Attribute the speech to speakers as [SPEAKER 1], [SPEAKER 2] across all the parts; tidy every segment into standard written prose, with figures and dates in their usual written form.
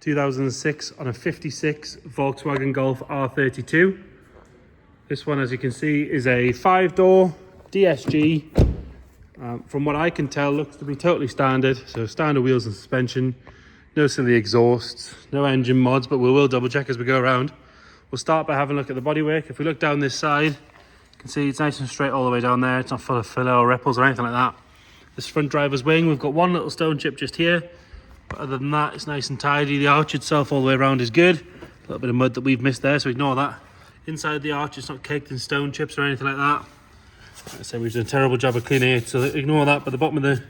[SPEAKER 1] 2006 on a 56 Volkswagen Golf R32. This one, as you can see, is a 5-door DSG. From what I can tell, looks to be totally standard. So standard wheels and suspension, no silly exhausts, no engine mods, but we will double check as we go around. We'll start by having a look at the bodywork. If we look down this side, you can see it's nice and straight all the way down there. It's not full of filler or ripples or anything like that. This front driver's wing, we've got one little stone chip just here, but other than that, it's nice and tidy. The arch itself all the way around is good. A little bit of mud that we've missed there, so ignore that. Inside the arch, it's not caked in stone chips or anything like that. Like I said, we've done a terrible job of cleaning it, so ignore that, but the bottom of the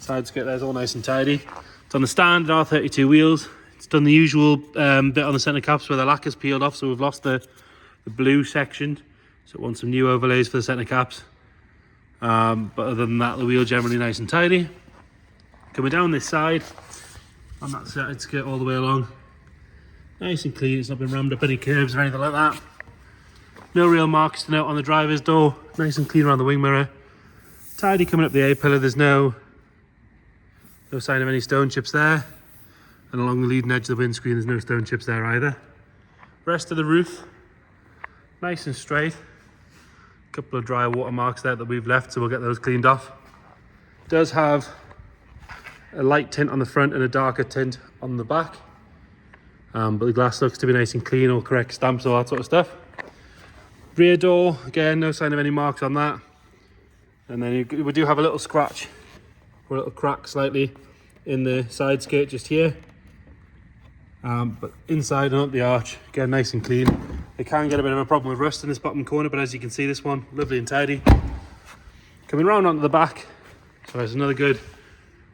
[SPEAKER 1] side skirt there is all nice and tidy. It's on the standard R32 wheels. It's done the usual bit on the centre caps where the lacquer's peeled off, so we've lost the blue section. So it wants some new overlays for the centre caps. But other than that, the wheel generally nice and tidy. Coming down this side, on that side skirt all the way along, nice and clean. It's not been rammed up any curves or anything like that. No real marks to note on the driver's door. Nice and clean around the wing mirror. Tidy coming up the A-pillar. There's no sign of any stone chips there. And along the leading edge of the windscreen, there's no stone chips there either. Rest of the roof, nice and straight. A couple of dry water marks there that we've left, so we'll get those cleaned off. It does have a light tint on the front and a darker tint on the back. But the glass looks to be nice and clean, all correct stamps, all that sort of stuff. Rear door, again, no sign of any marks on that. And then we do have a little scratch, or a little crack slightly in the side skirt just here. But inside and up the arch, again, nice and clean. They can get a bit of a problem with rust in this bottom corner, but as you can see, this one, lovely and tidy. Coming round onto the back, so there's another good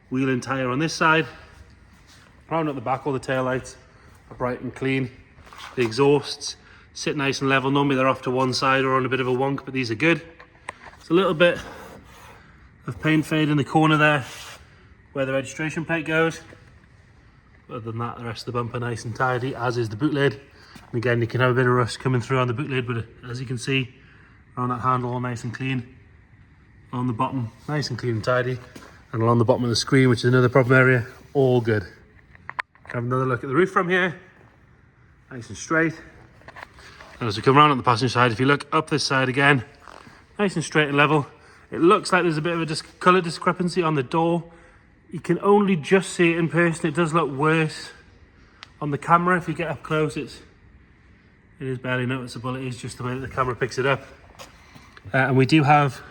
[SPEAKER 1] wheel and tyre on this side. Round at the back, all the tail lights are bright and clean. The exhausts sit nice and level. Normally they're off to one side or on a bit of a wonk, but these are good. There's a little bit of paint fade in the corner there where the registration plate goes. Other than that, the rest of the bumper nice and tidy, as is the boot lid. And again, you can have a bit of rust coming through on the boot lid, but as you can see, around that handle, all nice and clean. On the bottom, nice and clean and tidy. And along the bottom of the screen, which is another problem area, all good. Have another look at the roof from here. Nice and straight. And as we come around on the passenger side, if you look up this side again, nice and straight and level. It looks like there's a bit of a colour discrepancy on the door. You can only just see it in person. It does look worse on the camera. If you get up close, it is barely noticeable. It is just the way that the camera picks it up. And we do have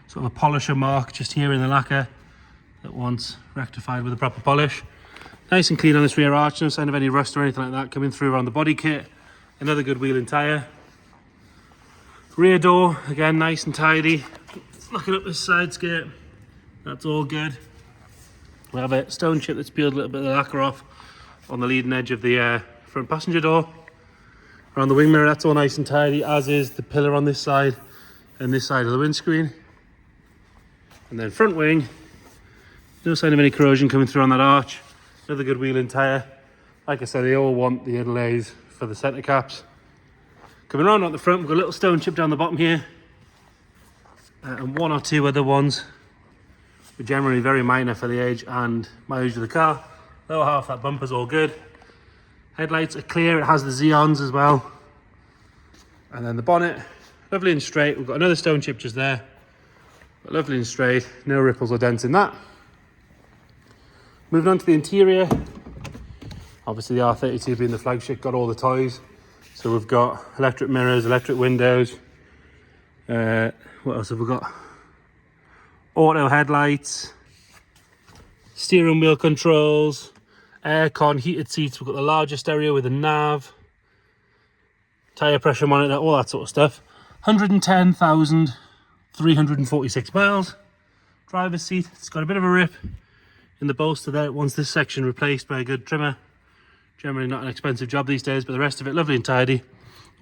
[SPEAKER 1] sort of a polisher mark just here in the lacquer that wants rectified with a proper polish. Nice and clean on this rear arch, no sign of any rust or anything like that coming through around the body kit. Another good wheel and tyre. Rear door, again, nice and tidy. Looking up this side skirt, that's all good. We have a stone chip that's peeled a little bit of the lacquer off on the leading edge of the front passenger door. Around the wing mirror, that's all nice and tidy, as is the pillar on this side and this side of the windscreen. And then front wing, no sign of any corrosion coming through on that arch. Another good wheel and tyre. Like I said, they all want the inlays for the centre caps. Coming around at the front, we've got a little stone chip down the bottom here. And one or two other ones. But generally very minor for the age and mileage of the car. Lower half that bumper's all good. Headlights are clear, it has the Xeons as well. And then the bonnet, lovely and straight. We've got another stone chip just there. But lovely and straight, no ripples or dents in that. Moving on to the interior. Obviously the R32 being the flagship, got all the toys. So we've got electric mirrors, electric windows. What else have we got? Auto headlights, steering wheel controls, aircon, heated seats. We've got the larger stereo with a nav, tyre pressure monitor, all that sort of stuff. 110,346 miles. Driver's seat, it's got a bit of a rip in the bolster there. It wants this section replaced by a good trimmer. Generally not an expensive job these days, but the rest of it lovely and tidy.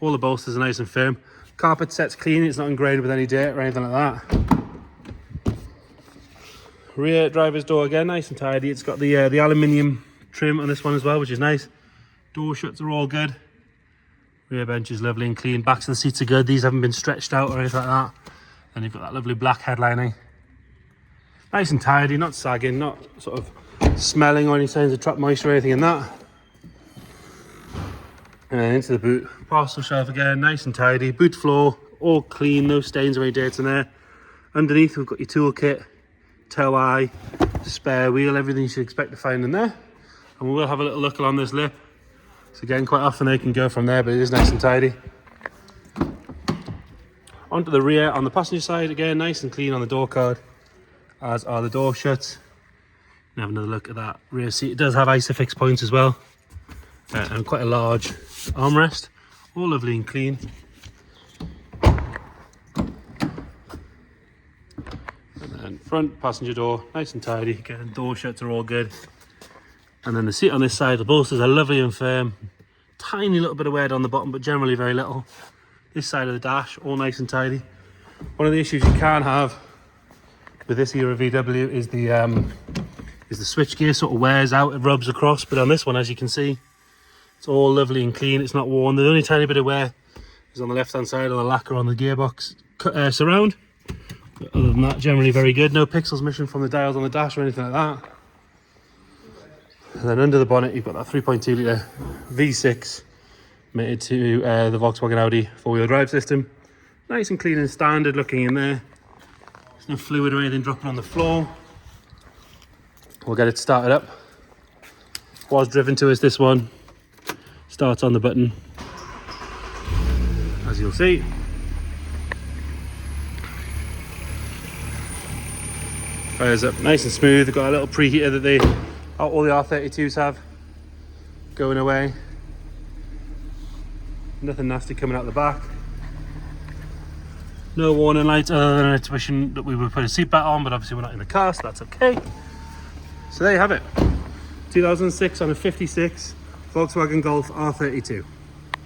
[SPEAKER 1] All the bolsters are nice and firm. Carpet set's clean, it's not ingrained with any dirt or anything like that. Rear driver's door again, nice and tidy. It's got the aluminium trim on this one as well, which is nice. Door shuts are all good. Rear bench is lovely and clean. Backs of the seats are good. These haven't been stretched out or anything like that. And you've got that lovely black headlining. Nice and tidy, not sagging, not sort of smelling or any signs of trapped moisture or anything in that. And then into the boot. Parcel shelf again, nice and tidy. Boot floor, all clean, no stains or any dirt in there. Underneath we've got your toolkit, tow eye, spare wheel, everything you should expect to find in there. And we will have a little look along this lip. So again, quite often they can go from there, but it is nice and tidy. Onto the rear, on the passenger side, again, nice and clean on the door card, as are the door shuts. And have another look at that rear seat. It does have ISOFIX points as well, and quite a large armrest, all lovely and clean. And then front passenger door, nice and tidy. Again, door shuts are all good. And then the seat on this side, the bolsters are lovely and firm. Tiny little bit of wear on the bottom, but generally very little. This side of the dash, all nice and tidy. One of the issues you can have with this era VW is the switch gear sort of wears out, it rubs across. But on this one, as you can see, it's all lovely and clean, it's not worn. The only tiny bit of wear is on the left hand side on the lacquer on the gearbox surround. But other than that, generally very good. No pixels missing from the dials on the dash or anything like that. And then under the bonnet, you've got that 3.2 litre V6 mated to the Volkswagen Audi four-wheel drive system. Nice and clean and standard looking in there. There's no fluid or anything dropping on the floor. We'll get it started up. Was driven to us, this one. Starts on the button, as you'll see. Fires up nice and smooth. They've got a little preheater that all the R32s have going away. Nothing nasty coming out the back. No warning lights other than a tuition that we would put a seat back on, but obviously we're not in the car, so that's okay. So there you have it. 2006 on a 56 Volkswagen Golf R32.